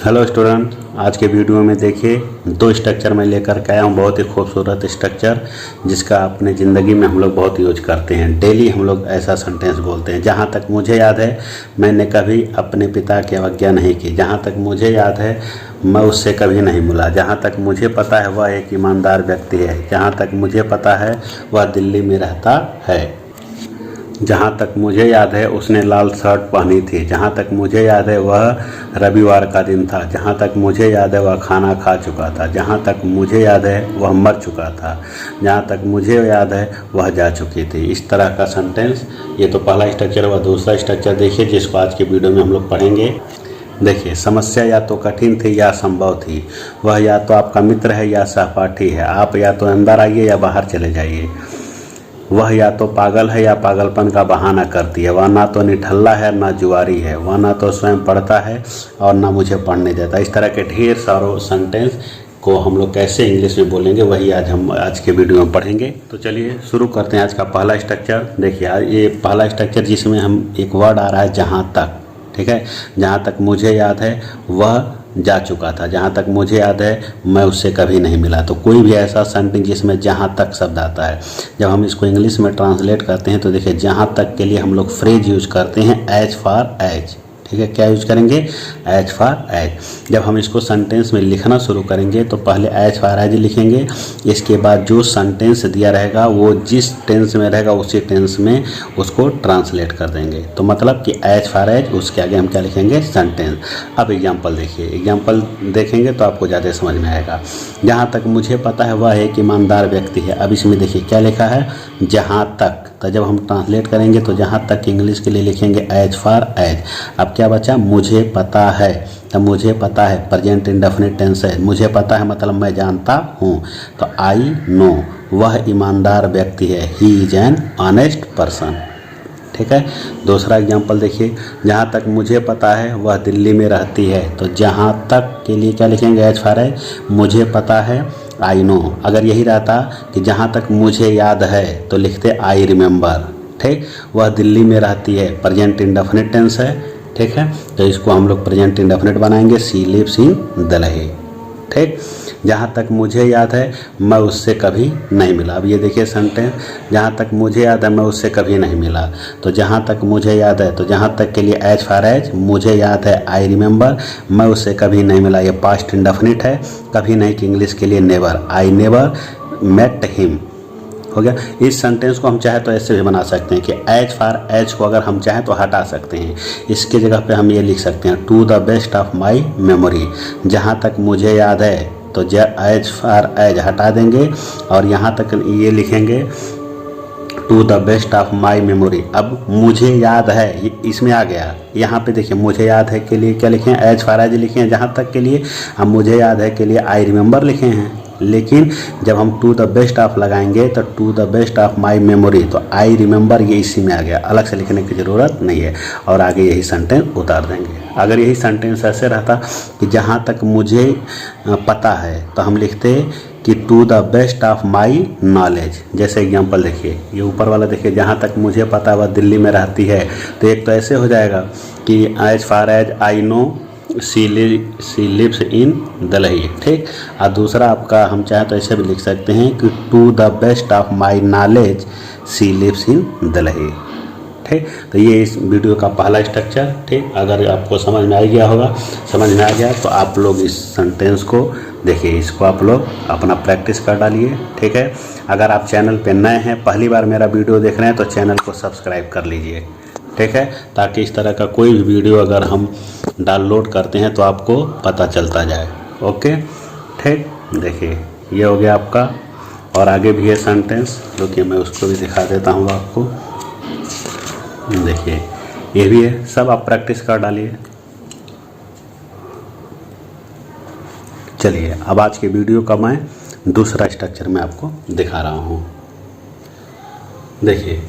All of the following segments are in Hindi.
हेलो स्टूडेंट, आज के वीडियो में देखिए दो स्ट्रक्चर मैं लेकर के आया हूँ। बहुत ही खूबसूरत स्ट्रक्चर जिसका अपने ज़िंदगी में हम लोग बहुत यूज करते हैं। डेली हम लोग ऐसा सेंटेंस बोलते हैं। जहाँ तक मुझे याद है मैंने कभी अपने पिता की अवज्ञा नहीं की। जहाँ तक मुझे याद है मैं उससे कभी नहीं मिला। जहाँ तक मुझे पता है वह एक ईमानदार व्यक्ति है। जहाँ तक मुझे पता है वह दिल्ली में रहता है। जहाँ तक मुझे याद है उसने लाल शर्ट पहनी थी। जहाँ तक मुझे याद है वह रविवार का दिन था। जहाँ तक मुझे याद है वह खाना खा चुका था। जहाँ तक मुझे याद है वह मर चुका था। जहाँ तक मुझे याद है वह जा चुकी थी। इस तरह का सेंटेंस, ये तो पहला स्ट्रक्चर हुआ। दूसरा स्ट्रक्चर देखिए जिसको आज की वीडियो में हम लोग पढ़ेंगे। देखिए, समस्या या तो कठिन थी या संभव थी। वह या तो आपका मित्र है या सहपाठी है। आप या तो अंदर आइए या बाहर चले जाइए। वह या तो पागल है या पागलपन का बहाना करती है। वह ना तो निठल्ला है ना जुआरी है। वह ना तो स्वयं पढ़ता है और ना मुझे पढ़ने देता। इस तरह के ढेर सारों सेंटेंस को हम लोग कैसे इंग्लिश में बोलेंगे वही आज के वीडियो में पढ़ेंगे। तो चलिए शुरू करते हैं आज का पहला स्ट्रक्चर। देखिए, ये पहला स्ट्रक्चर जिसमें हम एक वर्ड आ रहा है जहाँ तक। ठीक है, जहाँ तक मुझे याद है वह जा चुका था। जहाँ तक मुझे याद है मैं उससे कभी नहीं मिला। तो कोई भी ऐसा सेंटेंस जिसमें जहाँ तक शब्द आता है, जब हम इसको इंग्लिश में ट्रांसलेट करते हैं तो देखिए जहाँ तक के लिए हम लोग फ्रेज यूज करते हैं एज फार एज। ठीक है, क्या यूज करेंगे? As far as. जब हम इसको सेंटेंस में लिखना शुरू करेंगे तो पहले एज फार एज लिखेंगे। इसके बाद जो सेंटेंस दिया रहेगा वो जिस टेंस में रहेगा उसी टेंस में उसको ट्रांसलेट कर देंगे। तो मतलब कि एज फार एज, उसके आगे हम क्या लिखेंगे? सेंटेंस। अब एग्जाम्पल देखिए, एग्जाम्पल देखेंगे तो आपको ज़्यादा समझ में आएगा। जहाँ तक मुझे पता है वह एक ईमानदार व्यक्ति है। अब इसमें देखिए क्या लिखा है? जहाँ तक। तो जब हम ट्रांसलेट करेंगे तो जहाँ तक इंग्लिश के लिए लिखेंगे एज फार एज। अब क्या बचा? मुझे पता है। तो मुझे पता है प्रेजेंट इंडेफिनिट टेंस है। मुझे पता है मतलब मैं जानता हूँ। तो आई नो, वह ईमानदार व्यक्ति है। He is an honest person. ठीक है, दूसरा एग्जाम्पल देखिए, जहाँ तक मुझे पता है वह दिल्ली में रहती है। तो जहाँ तक के लिए क्या लिखेंगे? As far as. मुझे पता है आई नो। अगर यही रहता कि जहाँ तक मुझे याद है तो लिखते आई रिमेंबर। ठीक, वह दिल्ली में रहती है, प्रेजेंट इंडेफिनिट टेंस है। ठीक है, तो इसको हम लोग प्रेजेंट इंडेफिनिट बनाएंगे, सी लिव्स इन दिल्ली। ठीक, जहाँ तक मुझे याद है मैं उससे कभी नहीं मिला। अब ये देखिए सेंटेंस, जहाँ तक मुझे याद है मैं उससे कभी नहीं मिला। तो जहाँ तक मुझे याद है, तो जहाँ तक के लिए एज फार एज, मुझे याद है आई रिमेंबर, मैं उससे कभी नहीं मिला, ये पास्ट इंडेफिनिट है। कभी नहीं कि इंग्लिश के लिए never, I never met him. हो गया। इस सेंटेंस को हम चाहे तो ऐसे भी बना सकते हैं कि एज फार एज को अगर हम चाहें तो हटा सकते हैं। इसके जगह पे हम ये लिख सकते हैं to the best of my memory. जहाँ तक मुझे याद है तो एज फार एज हटा देंगे और यहाँ तक ये लिखेंगे to the best of my memory. अब मुझे याद है इसमें आ गया। यहाँ पे देखिए मुझे याद है के लिए क्या लिखे हैं? एज फार एज लिखे हैं जहाँ तक के लिए। अब मुझे याद है के लिए आई रिमेंबर लिखे हैं। लेकिन जब हम टू द बेस्ट ऑफ लगाएंगे तो to the best of my memory, तो आई रिमेंबर ये इसी में आ गया, अलग से लिखने की ज़रूरत नहीं है। और आगे यही सेंटेंस उतार देंगे। अगर यही सेंटेंस ऐसे रहता कि जहाँ तक मुझे पता है तो हम लिखते कि to the best of my knowledge. जैसे एग्जांपल देखिए, ये ऊपर वाला देखिए, जहाँ तक मुझे पता है वह दिल्ली में रहती है। तो एक तो ऐसे हो जाएगा कि as far as I know she lives in Delhi. ठीक, और दूसरा आपका हम चाहें तो ऐसे भी लिख सकते हैं कि to the best of my knowledge she lives in Delhi. ठीक, तो ये इस वीडियो का पहला स्ट्रक्चर। ठीक, अगर आपको समझ में आ गया होगा, समझ में आ गया तो आप लोग इस सेंटेंस को देखिए, इसको आप लोग अपना प्रैक्टिस कर डालिए। ठीक है, अगर आप चैनल पे नए हैं, पहली बार मेरा वीडियो देख रहे हैं तो चैनल को सब्सक्राइब कर लीजिए। ठीक है, ताकि इस तरह का कोई भी वीडियो अगर हम डाउनलोड करते हैं तो आपको पता चलता जाए। ओके, ठीक, देखिए ये हो गया आपका। और आगे भी है सेंटेंस जो कि मैं उसको भी दिखा देता हूँ आपको। देखिए ये भी है, सब आप प्रैक्टिस कर डालिए। चलिए अब आज के वीडियो का मैं दूसरा स्ट्रक्चर में आपको दिखा रहा हूँ। देखिए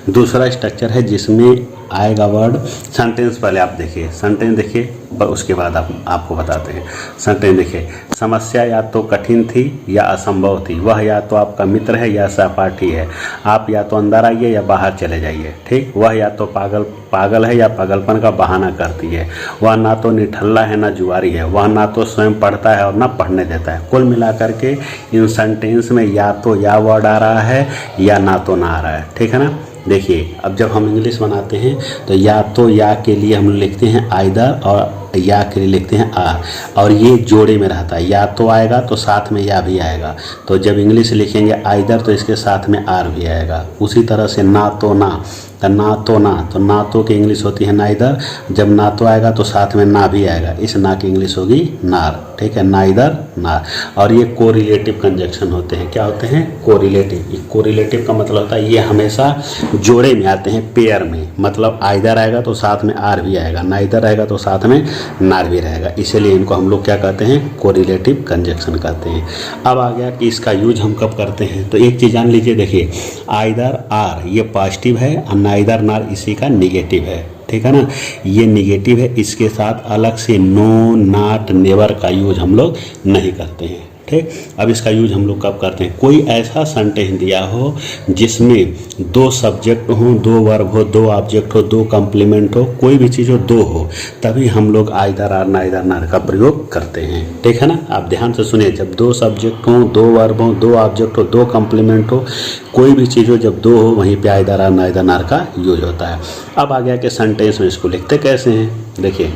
दूसरा स्ट्रक्चर है जिसमें आएगा वर्ड सेंटेंस। पहले आप देखिए सेंटेंस, देखिए पर उसके बाद आपको बताते हैं। सेंटेंस देखिए, समस्या या तो कठिन थी या असंभव थी, वह या तो आपका मित्र है या सहपाठी है, आप या तो अंदर आइए या बाहर चले जाइए। ठीक, वह या तो पागल है या पागलपन का बहाना करती है, वह ना तो निठल्ला है ना जुआरी है, वह ना तो स्वयं पढ़ता है और ना पढ़ने देता है। कुल मिलाकर के इन सेंटेंस में या तो या वर्ड आ रहा है या ना तो ना आ रहा है। ठीक है ना। देखिए अब जब हम इंग्लिश बनाते हैं तो या के लिए हम लिखते हैं आइदर और या के लिए लिखते हैं आर, और ये जोड़े में रहता है। या तो आएगा तो साथ में या भी आएगा, तो जब इंग्लिश लिखेंगे आइदर तो इसके साथ में आर भी आएगा। उसी तरह से ना तो ना, तो ना तो की इंग्लिश होती है नाइदर, जब ना तो आएगा तो साथ में ना भी आएगा, इस ना की इंग्लिश होगी नार। ठीक है, नाइदर नार। और ये कोरिलेटिव कंजक्शन होते हैं। क्या होते हैं? कोरिलेटिव। कोरिलेटिव का मतलब होता है ये हमेशा जोड़े में आते हैं, पेयर में। मतलब आइदर आएगा तो साथ में आर भी आएगा, नाइदर आएगा तो साथ में नार भी रहेगा, इसीलिए इनको हम लोग क्या कहते हैं? कोरिलेटिव कंजक्शन कहते हैं। अब आ गया कि इसका यूज हम कब करते हैं, तो एक चीज़ जान लीजिए। देखिए आइदर आर ये पॉजिटिव है और नाइदर नार इसी का निगेटिव है। ठीक है ना, ये निगेटिव है, इसके साथ अलग से नो, नॉट, नेवर का यूज हम लोग नहीं करते हैं। ठीक, अब इसका यूज हम लोग कब करते हैं? कोई ऐसा सेंटेंस दिया हो जिसमें दो सब्जेक्ट हो, दो वर्ब हो, दो ऑब्जेक्ट हो, दो कॉम्प्लीमेंट हो, कोई भी चीज़ हो, दो हो, तभी हम लोग आइदर आर नाइदर नार का प्रयोग करते हैं। ठीक है ना, आप ध्यान से सुनिए। जब दो सब्जेक्ट हो, दो वर्ब हो, दो ऑब्जेक्ट हो, दो कॉम्प्लीमेंट हो, कोई भी चीज़ हो, जब दो हो वहीं पे आइदर आर नाइदर नार का यूज होता है। अब आ गया कि सेंटेंस में इसको लिखते कैसे हैं। देखिए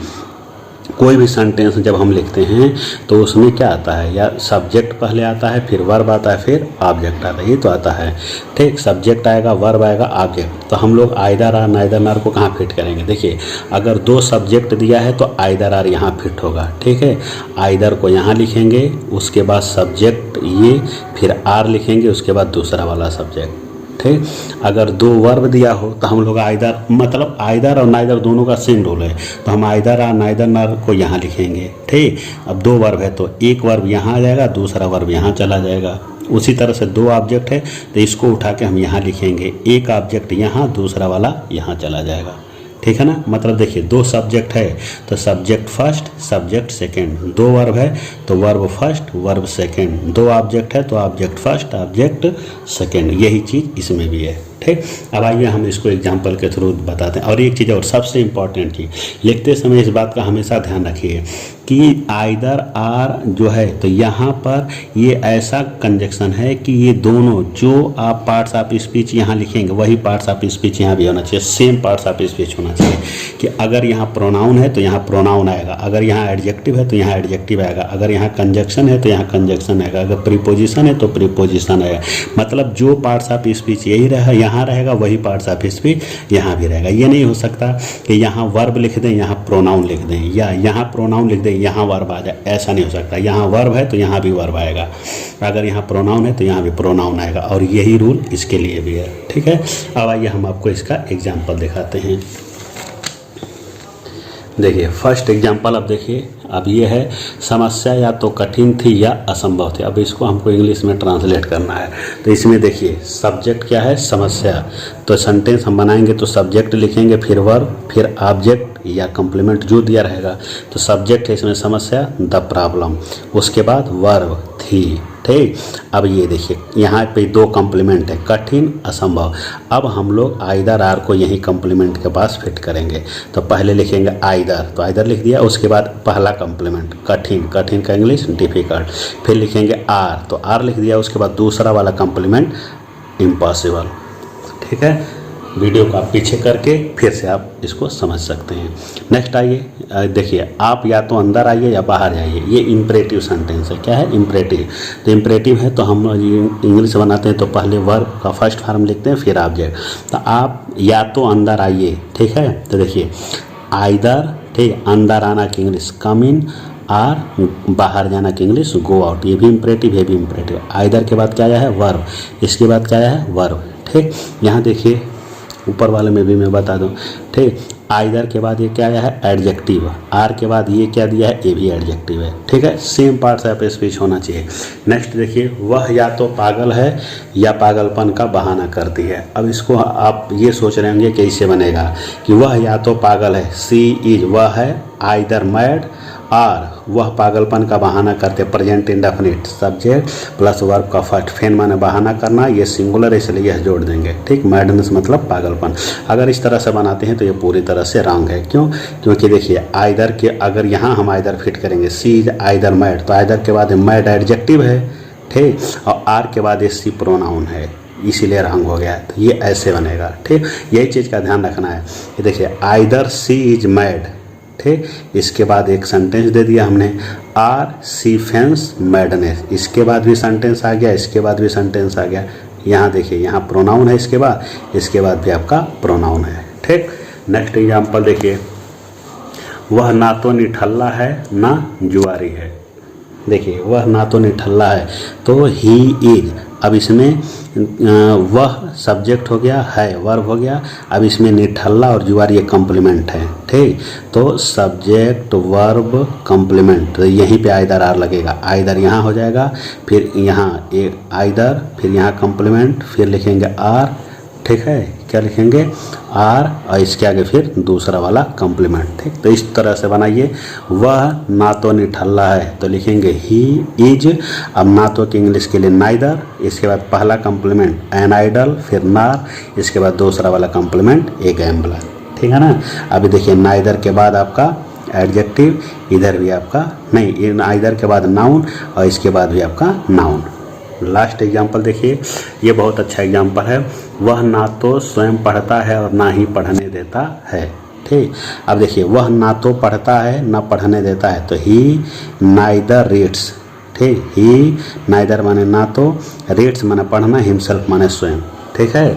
कोई भी सेंटेंस जब हम लिखते हैं तो उसमें क्या आता है? या सब्जेक्ट पहले आता है, फिर वर्ब आता है, फिर ऑब्जेक्ट आता है, ये तो आता है। ठीक, सब्जेक्ट आएगा, वर्ब आएगा, ऑब्जेक्ट। तो हम लोग आइदर आर नाइदर नार को कहाँ फिट करेंगे? देखिए अगर दो सब्जेक्ट दिया है तो आइदर आर यहाँ फिट होगा। ठीक है, आइदर को यहाँ लिखेंगे, उसके बाद सब्जेक्ट ये, फिर आर लिखेंगे, उसके बाद दूसरा वाला सब्जेक्ट। ठीक, अगर दो वर्ब दिया हो तो हम लोग आइदर, मतलब आइदर और नाइदर दोनों का सेम रूल है, तो हम आइदर और नाइदर नार को यहाँ लिखेंगे। ठीक, अब दो वर्ब है तो एक वर्ब यहाँ आ जाएगा, दूसरा वर्ब यहाँ चला जाएगा। उसी तरह से दो ऑब्जेक्ट है तो इसको उठा के हम यहाँ लिखेंगे, एक ऑब्जेक्ट यहाँ, दूसरा वाला यहाँ चला जाएगा। ठीक है ना, मतलब देखिए दो सब्जेक्ट है तो सब्जेक्ट फर्स्ट, सब्जेक्ट सेकंड। दो वर्ब है तो वर्ब फर्स्ट, वर्ब सेकंड। दो ऑब्जेक्ट है तो ऑब्जेक्ट फर्स्ट, ऑब्जेक्ट सेकंड। यही चीज़ इसमें भी है। ठीक, अब आइए हम इसको एग्जाम्पल के थ्रू बताते हैं। और एक चीज़ और सबसे इम्पॉर्टेंट चीज़, लिखते समय इस बात का हमेशा ध्यान रखिए कि आइदर आर जो है तो यहाँ पर ये ऐसा कंजक्शन है कि ये दोनों जो आप पार्ट्स ऑफ स्पीच यहाँ लिखेंगे वही पार्ट्स ऑफ स्पीच यहाँ भी होना चाहिए, सेम पार्ट्स ऑफ स्पीच होना चाहिए। कि अगर यहाँ प्रोनाउन है तो यहाँ प्रोनाउन आएगा, अगर यहाँ एडजेक्टिव है तो यहाँ एडजेक्टिव आएगा, अगर यहाँ कंजक्शन है तो यहाँ कंजक्शन आएगा, अगर प्रीपोजिशन है तो प्रीपोजिशन आएगा। मतलब जो पार्ट्स ऑफ स्पीच यही रहा यहाँ रहेगा, वही पार्ट्स ऑफ स्पीच यहाँ भी रहेगा। ये नहीं हो सकता कि यहाँ वर्ब लिख दें, यहाँ प्रोनाउन लिख दें, या यहाँ प्रोनाउन लिख दें, यहाँ वर्ब आ जाए, ऐसा नहीं हो सकता। यहाँ वर्ब है तो यहाँ भी वर्ब आएगा, अगर यहाँ प्रोनाउन है तो यहाँ भी प्रोनाउन आएगा, और यही रूल इसके लिए भी है। ठीक है, अब आइए हम आपको इसका एग्जाम्पल दिखाते हैं। देखिए फर्स्ट एग्जाम्पल, अब देखिए अब ये है समस्या या तो कठिन थी या असंभव थी। अब इसको हमको इंग्लिश में ट्रांसलेट करना है। तो इसमें देखिए सब्जेक्ट क्या है? समस्या। तो सेंटेंस हम बनाएंगे तो सब्जेक्ट लिखेंगे, फिर वर्ब, फिर ऑब्जेक्ट या कॉम्प्लीमेंट जो दिया रहेगा। तो सब्जेक्ट है इसमें समस्या, द प्रॉब्लम, उसके बाद वर्ब थी। ठीक, अब ये देखिए यहाँ पे दो कॉम्प्लीमेंट है, कठिन, असंभव। अब हम लोग आइदर आर को यही कॉम्प्लीमेंट के पास फिट करेंगे। तो पहले लिखेंगे आइदर, तो आइदर लिख दिया, उसके बाद पहला कॉम्प्लीमेंट कठिन, कठिन का इंग्लिश डिफिकल्ट। फिर लिखेंगे आर, तो आर लिख दिया, उसके बाद दूसरा वाला कॉम्प्लीमेंट इम्पॉसिबल। ठीक है, वीडियो को आप पीछे करके फिर से आप इसको समझ सकते हैं। नेक्स्ट आइए, देखिए आप या तो अंदर आइए या बाहर जाइए। ये इम्परेटिव सेंटेंस है। क्या है? इम्परेटिव। तो इम्परेटिव है तो हम इंग्लिश बनाते हैं तो पहले वर्ब का फर्स्ट फॉर्म लिखते हैं, फिर ऑब्जेक्ट। तो आप या तो अंदर आइए, ठीक है। तो देखिए आइदर, ठीक, अंदर आना की इंग्लिश कम इन, आर बाहर जाना की इंग्लिश गो आउट। ये भी इम्परेटिव, ये भी इम्परेटिव। आइदर के बाद क्या आया है? वर्ब, इसके बाद क्या आया है? वर्ब। ठीक, यहाँ देखिए ऊपर वाले में भी मैं बता दूं, ठीक। आइदर के बाद ये क्या आया है, एडजेक्टिव। आर के बाद ये क्या दिया है, ये भी एडजेक्टिव है, ठीक है। सेम पार्ट्स यहाँ पे स्पीच होना चाहिए। नेक्स्ट देखिए, वह या तो पागल है या पागलपन का बहाना करती है। अब इसको आप ये सोच रहे होंगे कैसे बनेगा कि वह या तो पागल है, सी इज, वह है, आइदर मैड, आर वह पागलपन का बहाना करते, present indefinite subject plus verb का फर्स्ट, फेन माने बहाना करना, ये सिंगुलर इसलिए यह जोड़ देंगे, ठीक। मैडनेस मतलब पागलपन। अगर इस तरह से बनाते हैं तो ये पूरी तरह से रॉन्ग है। क्यों? क्योंकि देखिए आइदर के, अगर यहाँ हम आइदर फिट करेंगे, सी इज आइदर मैड, तो आइदर के बाद मैड एडजेक्टिव है, ठीक, और आर के बाद ये सी प्रोनाउन है, इसीलिए रॉन्ग हो गया। तो ये ऐसे बनेगा, ठीक। यही चीज़ का ध्यान रखना है। ये देखिए आइदर सी इज मैड, ठीक, इसके बाद एक सेंटेंस दे दिया हमने, आर सी फेंस मैडनेस, इसके बाद भी सेंटेंस आ गया, इसके बाद भी सेंटेंस आ गया। यहाँ देखिए, यहाँ प्रोनाउन है, इसके बाद भी आपका प्रोनाउन है, ठीक। नेक्स्ट एग्जांपल देखिए, वह ना तो निठल्ला है ना जुआरी है। देखिए वह ना तो निठल्ला है, तो ही इज, अब इसमें वह सब्जेक्ट हो गया, है वर्ब हो गया, अब इसमें निठल्ला और जुआरी ये कॉम्प्लीमेंट है, ठीक। तो सब्जेक्ट वर्ब कॉम्प्लीमेंट, तो यहीं पे आइदर आर लगेगा, आइदर यहाँ हो जाएगा, फिर यहाँ एक आइदर, फिर यहाँ कॉम्प्लीमेंट, फिर लिखेंगे आर, ठीक है, क्या लिखेंगे, आर, और इसके आगे फिर दूसरा वाला कॉम्प्लीमेंट, ठीक। तो इस तरह से बनाइए। वह ना तो निठल्ला है, तो लिखेंगे ही इज, अब ना तो की इंग्लिश के लिए नाइदर, इसके बाद पहला कॉम्प्लीमेंट एन आइडल, फिर नार, इसके बाद दूसरा वाला कॉम्प्लीमेंट ए गैम्बलर, ठीक है ना। अभी देखिए नाइदर के बाद आपका एडजेक्टिव, इधर भी आपका नहीं, नाइदर के बाद नाउन, और इसके बाद भी आपका नाउन। लास्ट एग्जाम्पल देखिए, ये बहुत अच्छा एग्जाम्पल है, वह ना तो स्वयं पढ़ता है और ना ही पढ़ने देता है, ठीक। अब देखिए वह ना तो पढ़ता है ना पढ़ने देता है, तो ही नाइदर रीड्स, ठीक, ही नाइदर माने ना तो, रीड्स माने पढ़ना, हिमसेल्फ माने स्वयं, ठीक है।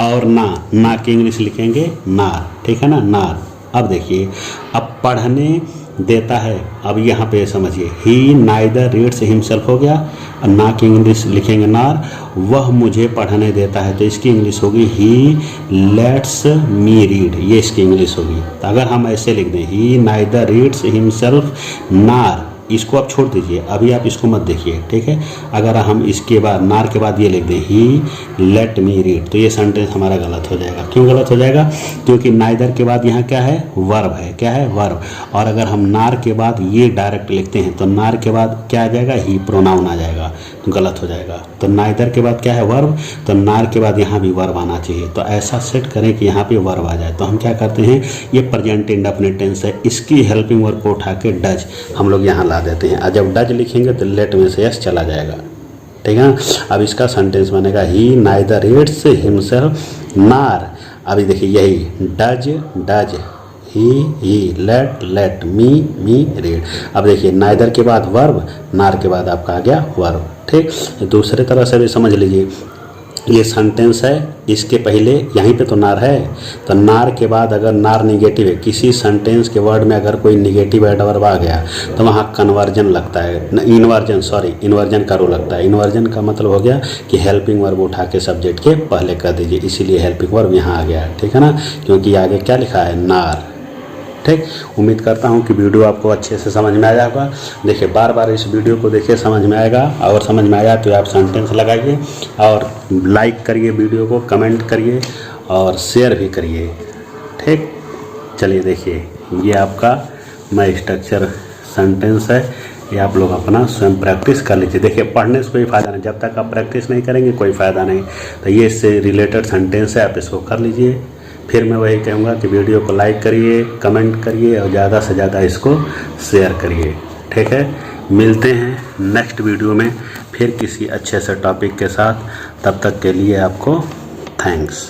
और ना की इंग्लिश लिखेंगे नार, ठीक है ना, नार। अब देखिए, अब पढ़ने देता है, अब यहाँ पे समझिए, ही नाइदर रीड्स हिमसेल्फ हो गया, ना की इंग्लिश लिखेंगे नार, वह मुझे पढ़ने देता है, तो इसकी इंग्लिश होगी ही लेट्स मी रीड, ये इसकी इंग्लिश होगी। तो अगर हम ऐसे लिख दें, ही नाइदर रीड्स हिमसेल्फ नार, इसको आप छोड़ दीजिए, अभी आप इसको मत देखिए, ठीक है। अगर हम इसके बाद नार के बाद ये लिख दें, ही लेट मी रीड, तो ये सेंटेंस हमारा गलत हो जाएगा। क्यों गलत हो जाएगा? क्योंकि नाइदर के बाद यहाँ क्या है, वर्ब है, क्या है, वर्ब। और अगर हम नार के बाद ये डायरेक्ट लिखते हैं, तो नार के बाद क्या आ जाएगा, ही प्रोनाउन आ जाएगा, तो गलत हो जाएगा। तो नाइदर के बाद क्या है, वर्ब, तो नार के बाद यहाँ भी वर्ब आना चाहिए। तो ऐसा सेट करें कि यहाँ पे वर्ब आ जाए। तो हम क्या करते हैं, ये प्रेजेंट इंडेफिनिट टेंस है, इसकी हेल्पिंग वर्ब को उठा के डज हम लोग यहाँ देते हैं, और जब डज लिखेंगे तो लेट में से यस चला जाएगा, ठीक है ना। अब इसका सेंटेंस बनेगा, ही नाइदर रीड्स हिमसेल्फ नार। अभी देखिए यही does does, he let me read. अब देखिए नाइदर के बाद वर्ब, नार के बाद आपका आ गया वर्ब, ठीक। दूसरे तरह से भी समझ लीजिए, ये सेंटेंस है, इसके पहले यहीं पे तो नार है, तो नार के बाद अगर नार निगेटिव है, किसी सेंटेंस के वर्ड में अगर कोई निगेटिव एडवर्ब आ गया तो वहाँ कन्वर्जन लगता है, इन्वर्जन का रूल लगता है। इन्वर्जन का मतलब हो गया कि हेल्पिंग वर्ब उठा के सब्जेक्ट के पहले कर दीजिए, इसीलिए हेल्पिंग वर्ब यहाँ आ गया, ठीक है ना, क्योंकि आगे क्या लिखा है, नार, ठीक। उम्मीद करता हूँ कि वीडियो आपको अच्छे से समझ में आया होगा। देखिए बार बार इस वीडियो को देखिए, समझ में आएगा, और समझ में आया तो आप सेंटेंस लगाइए और लाइक करिए वीडियो को, कमेंट करिए और शेयर भी करिए, ठीक। चलिए देखिए, ये आपका मैं स्ट्रक्चर सेंटेंस है, ये आप लोग अपना स्वयं प्रैक्टिस कर लीजिए। देखिए पढ़ने से कोई फ़ायदा नहीं, जब तक आप प्रैक्टिस नहीं करेंगे कोई फ़ायदा नहीं। तो ये इससे रिलेटेड सेंटेंस है, आप इसको कर लीजिए। फिर मैं वही कहूँगा कि वीडियो को लाइक करिए, कमेंट करिए और ज़्यादा से ज़्यादा इसको शेयर करिए, ठीक है। मिलते हैं नेक्स्ट वीडियो में फिर किसी अच्छे से टॉपिक के साथ, तब तक के लिए आपको थैंक्स।